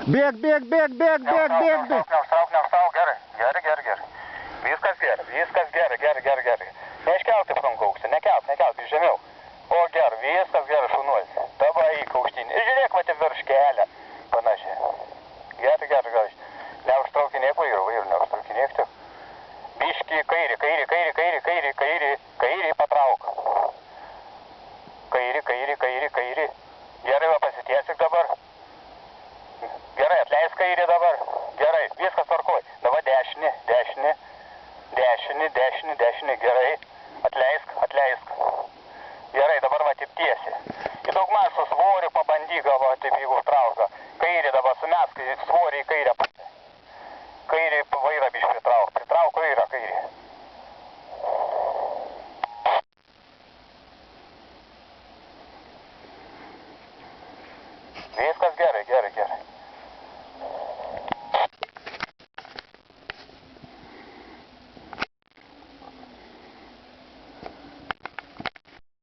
Bėg, bėg, bėg, bėg, bėg, bėg, bėg. Neužtrauk, gerai. Viskas gerai. Neiškelti franko aukštį, nekelt, žemiau. O gerai, viskas gerai, šaunuolis. Dabar į aukštinį. Žiūrėk, va, virš kelę. Panašiai. Gerai. Neužtraukinėk vairų, neužtraukinėk tik. Biškį kairį patrauk. Kairį. Gerai, va, pasitiesik dabar. Gerai, atleisk kairį dabar. Gerai, viskas tvarkoj. Dabar dešinį. Gerai. Atleisk. Gerai, dabar va, taip tiesi. Į daugmaž su svoriu pabandyk, galvo, taip jeigu trauka. Kairį dabar sumesk, svorį į kairę. Kairį vairą biškį pritrauk vairą kairį. Viskas gerai.